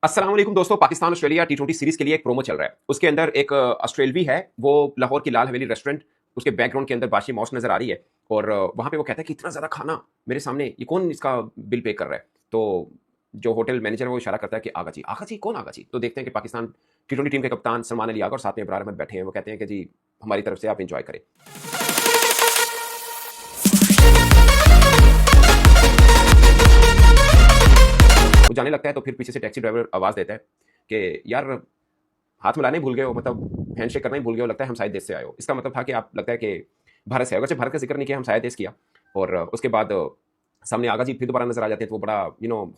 अस्सलाम वालेकुम दोस्तों। पाकिस्तान ऑस्ट्रेलिया टी20 सीरीज के लिए एक प्रोमो चल रहा है। उसके अंदर एक ऑस्ट्रेलवी है, वो लाहौर की लाल हवेली रेस्टोरेंट, उसके बैकग्राउंड के अंदर बादशाह मौस नजर आ रही है और वहां पे वो कहता है कि इतना ज्यादा खाना मेरे सामने, ये कौन इसका बिल पे कर रहा है। तो जो होटल मैनेजर है वो इशारा करता है कि आगा जी। आगा जी कौन आगा जी? तो देखते हैं कि पाकिस्तान टी20 टीम के कप्तान सलमान अली आगा और साथ में इब्रार अहमद बैठे हैं। वो कहते हैं कि जी हमारी तरफ से आप इंजॉय करें। वो जाने लगता है तो फिर पीछे से टैक्सी ड्राइवर आवाज देता है कि यार हाथ मिलाने ही भूल गए हो, मतलब हैंडशेक करना ही भूल गए हो, लगता है हम शायद देश से आए हो। इसका मतलब था कि आप लगता है कि भारत से आए हो। वैसे भारत का जिक्र नहीं किया, हम शायद देश किया। और उसके बाद सामने आगा जी फिर दोबारा नजर आ जाते हैं तो वो बड़ा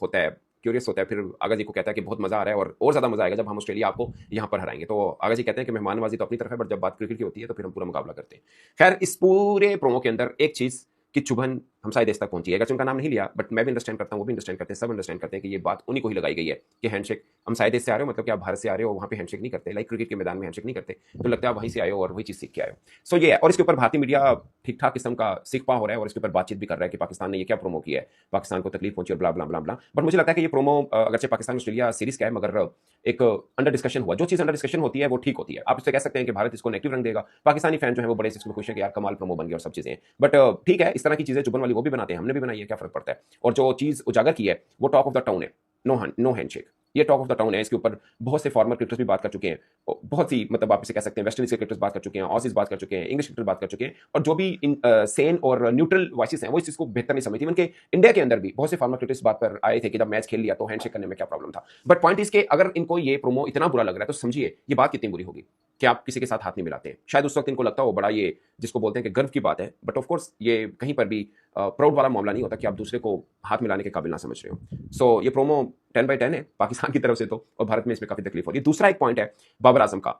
होता है, क्यूरियस होता है। फिर आगा जी को कहता है कि बहुत मजा आ रहा है और ज़्यादा मजा आएगा जब हम ऑस्ट्रेलिया आपको यहाँ पर हराएंगे। तो आगा जी कहते हैं कि मेहमान नवाजी तो अपनी तरफ है, बट जब बात क्रिकेट की होती है तो फिर हम पूरा मुकाबला करते हैं। खैर, इस पूरे प्रोमो के अंदर एक चीज़ की चुभन हम शायद देश तक पहुंची है। अगर उनका नाम नहीं लिया, बट मैं भी अंडरस्टैंड करता हूँ, वो भी अंडरस्टैंड करते हैं, सब अंडरस्टैंड करते हैं कि ये बात उन्हीं को ही लगाई गई है कि हैंडशेक, हम शायद देश से आ रहे हो मतलब कि आप भारत से आ रहे हो, वहाँ पे हैंडशेक नहीं करते, लाइक क्रिकेट के मैदान में हैंडशेक नहीं करते, तो लगता है आप वहीं से आए हो और वही चीज़ सीख के आए हो। सो ये है। और इसके ऊपर भारतीय मीडिया ठीक ठाक किस्म का सीख पा हो रहा है और इसके ऊपर बातचीत भी कर रहा है कि पाकिस्तान ने ये क्या प्रोमो किया है, पाकिस्तान को तकलीफ पहुंची और ब्ला ब्ला ब्ला ब्ला। बट मुझे लगता है कि ये प्रोमो अगरचे पाकिस्तान ऑस्ट्रेलिया सीरीज का है, मगर एक अंडर डिस्कशन हुआ। जो चीज़ अंडर डिस्कशन होती है वो ठीक होती है। आप इससे कह सकते हैं कि भारत इसको नेगेटिव रंग देगा, पाकिस्तानी फैन जो है वो बड़े इसमें खुश है कि यार कमाल प्रोमो बन गया और सब चीज़ें। बट ठीक है, इस तरह की चीज़ें चुभन वाली वो भी बनाते हैं, हमने भी बनाई है, क्या फर्क पड़ता है। और जो चीज़ उजागर की है वो टॉक ऑफ द टाउन है। नो हैंडशेक, ये टॉक ऑफ द टाउन है। इसके ऊपर बहुत से फॉर्मर क्रिकेटर्स भी बात कर चुके हैं, बहुत सी, मतलब आप इसे कह सकते हैं वेस्ट इंडीज के क्रिकेटर्स बात कर चुके हैं, ऑसीज बात कर चुके हैं, इंग्लिश क्रिकेटर्स बात कर चुके हैं। और जो भी सेन और न्यूट्रल वॉइसेस हैं वो इस चीज़ को बेहतर नहीं समझती। इवन के इंडिया के अंदर भी बहुत से फॉर्मर क्रिकेटर्स बात पर आए थे कि जब मैच खेल लिया तो हैंडशेक करने में क्या प्रॉब्लम था। बट पॉइंट इस के अगर इनको ये प्रोमो इतना बुरा लग रहा है तो समझिए ये बात कितनी बुरी होगी कि आप किसी के साथ हाथ नहीं मिलाते हैं। शायद उस वक्त इनको लगता हो बड़ा ये, जिसको बोलते हैं कि गर्व की बात है, बट ऑफ कोर्स ये कहीं पर भी प्राउड वाला मामला नहीं होता कि आप दूसरे को हाथ मिलाने के काबिल ना समझ रहे हो। सो ये प्रोमो 10/10 है पाकिस्तान की तरफ से तो, और भारत में इसमें काफी तकलीफ होती है। दूसरा एक पॉइंट है बाबर आजम का,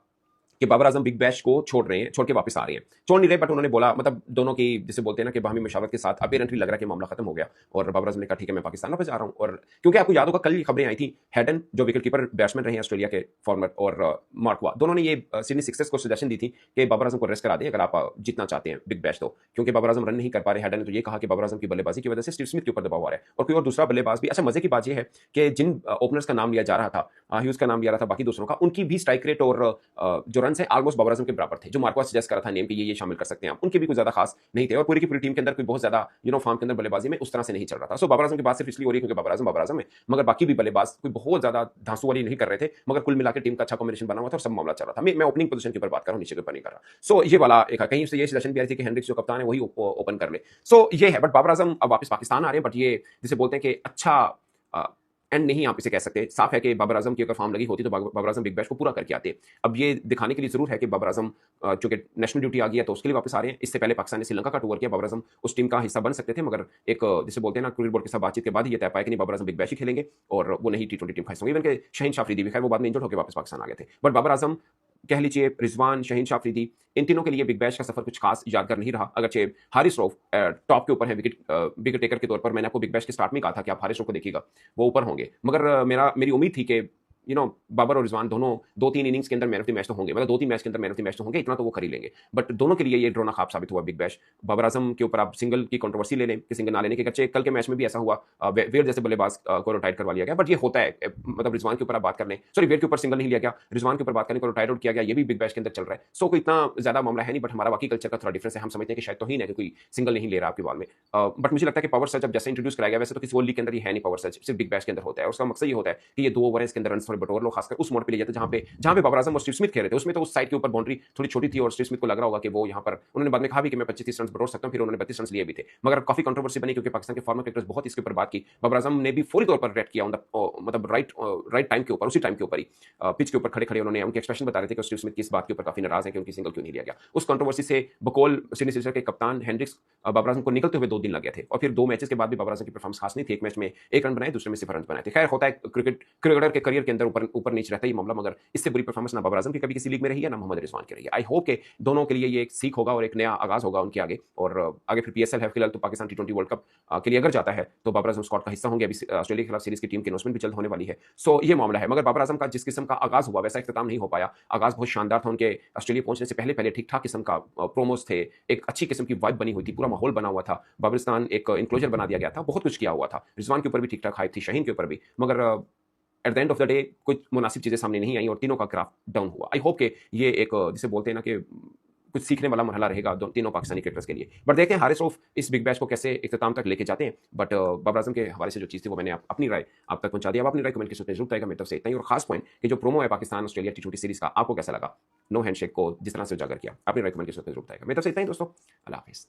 कि बाबर आजम बिग बैश को छोड़ रहे हैं, छोड़ के वापस आ रहे हैं। छोड़ नहीं रहे, बट उन्होंने बोला, मतलब दोनों की जिसे बोलते हैं ना कि बाहमी मशावरत के साथ अपेरेंटली लग रहा है कि मामला खत्म हो गया और बाबर आजम ने कहा ठीक है मैं पाकिस्तान वापस जा रहा हूं। और क्योंकि आपको याद होगा कल खबरें आई थी, हैडन जो विकेट कीपर बैट्समैन रहे हैं ऑस्ट्रेलिया के फॉर्मर, और मार्कवा, दोनों ने ये सिडनी सिक्सर्स को सजेशन दी थी कि बाबर आजम को रेस्ट करा दें अगर आप जीतना चाहते हैं बिग बैश। तो क्योंकि बाबर आजम रन नहीं कर पा रहे, हैडन ने तो ये कहा कि बाबर आजम की बल्लेबाजी की वजह से स्टीव स्मिथ के ऊपर दबाव आ रहा है और कोई और दूसरा बल्लेबाज भी। अच्छा, मजे की बात यह है कि जिन ओपनर्स का नाम लिया जा रहा था, ह्यूज का नाम लिया रहा था, बाकी दूसरों का, उनकी भी स्ट्राइक रेट और जो रन है ऑलमोस्ट बाबर आजम के बराबर थे। जो मार्को सजेस्ट करा था नेम कि ये शामिल कर सकते हैं आप, उनके भी कुछ ज्यादा खास नहीं थे और पूरी की पूरी टीम के अंदर कोई बहुत ज्यादा फॉर्म के अंदर बल्लेबाजी में उस तरह से नहीं चल रहा था। सो बाबर आजम की बात सिर्फ इसलिए हो रही है क्योंकि बाबर आजम है, मगर बाकी भी बल्लेबाज कोई बहुत ज्यादा धांसू वाली नहीं कर रहे थे, मगर कुल मिलाकर टीम का अच्छा कॉम्बिनेशन बना हुआ था और सब मामला चल रहा था। मैं ओपनिंग पोजीशन के ऊपर बात कर रहा हूँ, नीचे के ऊपर नहीं कर रहा। सो ये वाला एक कहीं से ये सजेशन भी आई थी कि हेनरिक्स जो कप्तान है वही ओपन कर ले। सो ये है। बट बाबर आजम अब वापस पाकिस्तान आ रहे हैं, बट ये जिसे बोलते हैं कि अच्छा एंड नहीं आप इसे कह सकते। साफ है कि बाबर आजम की अगर फॉर्म लगी होती तो बाबर आजम बिग बैश को पूरा करके आते। अब ये दिखाने के लिए जरूर है कि बाबर आजम चूंकि नेशनल ड्यूटी आ गई है तो उसके लिए वापस आ रहे हैं। इससे पहले पाकिस्तान ने श्रीलंका का टूर किया, बाबर आजम उस टीम का हिस्सा बन सकते थे, मगर एक जिसे बोलते हैं ना क्रिकेट बोर्ड के साथ बातचीत के बाद ये तय पाया कि नहीं, बाबर आजम बिग बैश ही खेलेंगे और वो नहीं टी20 टीम का हिस्सा होंगे। इवन के शहीन शाह अफरीदी भी, खैर वो बाद में इंजर्ड होकर वापस पाकिस्तान आ गए थे, बट बाबर आजम कह लीजिए, रिजवान, शहीन शाह अफरीदी, इन तीनों के लिए बिग बैश का सफर कुछ खास यादगार नहीं रहा। अगरचे हारिस रऊफ टॉप के ऊपर है विकेट टेकर के तौर पर, मैंने आपको बिग बैश के स्टार्ट में कहा था कि आप हारिस रऊफ को देखिएगा, वो ऊपर होंगे, मगर मेरी उम्मीद थी कि बाबर और रिजवान दोनों 2-3 इनिंग्स के अंदर मैन ऑफ द मैच तो होंगे, मतलब 2-3 मैच के अंदर मैन ऑफ द मैच तो होंगे, इतना तो वो कर ही लेंगे। बट दोनों के लिए ये ड्रोना खाब साबित हुआ बिग बैश। बाबर आजम के ऊपर आप सिंगल की कंट्रोवर्सी ले लें कि सिंगल ना लेने के, कच्चे कल के मैच में भी ऐसा हुआ, वेयर जैसे बल्लेबाज को रोटाइट करवा लिया गया, बट ये होता है। मतलब रिजवान के ऊपर आप बात कर लें, सॉरी वेयर के ऊपर सिंगल नहीं लिया गया, रिजवान के ऊपर बात करने को रोटाइट आउट किया गया, ये भी बिग बैश के अंदर चल रहा है। सो कोई इतना ज्यादा मामला है नहीं, बट हमारा बाकी कल्चर का थोड़ा डिफरेंस है। हम समझते हैं कि शायद तो ही नहीं, कोई सिंगल नहीं ले रहा आपके बॉल में, बट मुझे लगता है कि पावर सर्च अब जैसे इंट्रोड्यूस कराया गया, वैसे तो किसी और लीग के अंदर ही है नहीं पावर सर्च, सिर्फ बिग बैश के अंदर होता है। उसका मकसद ये होता है कि ये 2 ओवर के अंदर रन थोड़े बटोर लो, खासकर उस मोड पे ले जाते जहां पे बाबर आजम और स्टीव स्मिथ खेल रहे थे। उसमें तो उस साइड के ऊपर बाउंड्री थोड़ी छोटी थी और स्टीव स्मिथ को लग रहा होगा कि वो यहाँ पर, उन्होंने बाद में कहा भी कि मैं 25-30 रन बटोर सकता हूं, फिर उन्होंने 32 रन लिए भी थे, मगर काफी कंट्रोवर्सी बनी क्योंकि पाकिस्तान के फॉर्मर क्रिकेटर्स बहुत इसके ऊपर बात की। बाबर आजम ने भी फौरी तौर पर रेट किया, मतलब राइट टाइम के ऊपर, उसी टाइम के ऊपर ही पिच के ऊपर खड़े खड़े उन्होंने उनके एक्सप्रेशन बता रहे थे कि स्टीव स्मिथ की इस बात के ऊपर काफी नाराज है कि उनकी सिंगल क्यों नहीं लिया गया। उस कंट्रोवर्सी से बकौल सिडनी सिक्सर्स के कप्तान हेनरिक्स बाबर आजम को निकलते हुए 2 दिन लग गए थे और फिर 2 मैचेस के बाद भी बाबर आजम की परफॉर्मेंस खास नहीं थी। एक मैच में 1 रन बनाए, दूसरे में 0 रन बनाए थे। खैर होता है क्रिकेटर के करियर के अंदर ऊपर नीचे रहता है ये मामला, मगर इससे बुरी परफॉर्मेंस ना बाबर आजम की कभी किसी लीग में रही है ना मोहम्मद रिजवान की रही है। आई होप के दोनों के लिए ये एक सीख होगा और एक नया आगाज होगा उनके आगे, और आगे फिर पीएसएल है फिलहाल, तो पाकिस्तान टी20 वर्ल्ड कप के लिए अगर जाता है तो बाबर आजम स्क्वाड का हिस्सा होंगे। अभी ऑस्ट्रेलिया के खिलाफ सीरीज की टीम की अनाउंसमेंट भी जल्द होने वाली है। सो ये मामला है, मगर बाबर आजम का जिस किस्म का आगाज हुआ वैसा इख्तिताम नहीं हो पाया। आगाज बहुत शानदार था उनके, ऑस्ट्रेलिया पहुंचने से पहले पहले ठीक ठाक किस्म का प्रोमोस थे, एक अच्छी किस्म की वाइब बनी हुई थी, पूरा माहौल बना हुआ था, बाबरिस्तान एक इंक्लोजर बना दिया गया था, बहुत कुछ किया हुआ था। रिजवान के ऊपर भी ठीक ठाक हाइप थी, शहीन के ऊपर भी, मगर at the end of the day कुछ मुनासिब चीज़ें सामने नहीं आई और तीनों का ग्राफ डाउन हुआ। आई होप कि ये एक जिसे बोलते हैं ना कि कुछ सीखने वाला मरहला रहेगा तीनों पाकिस्तानी क्रिकेटर्स के लिए। बट देखते हैं हारिस रऊफ इस बिग बैश को कैसे इख्तिताम तक लेके जाते हैं। बट बाबर आजम के हवाले से जो चीज़ थी वो मैंने अपनी राय आप तक पहुंचा दी। अब अपनी राय कमेंट के सूत्र में जरूर आएगा। मेरी तरफ से इतना ही। और खास पॉइंट कि जो प्रोमो है पाकिस्तान ऑस्ट्रेलिया टी20 सीरीज का आपको कैसा लगा, नो हैंडशेक को जिस तरह से उजागर किया, अपनी राय कमेंट के सूत्र में जरूर आएगा। मेरी तरफ से इतना ही दोस्तों, अल्लाह हाफिज़।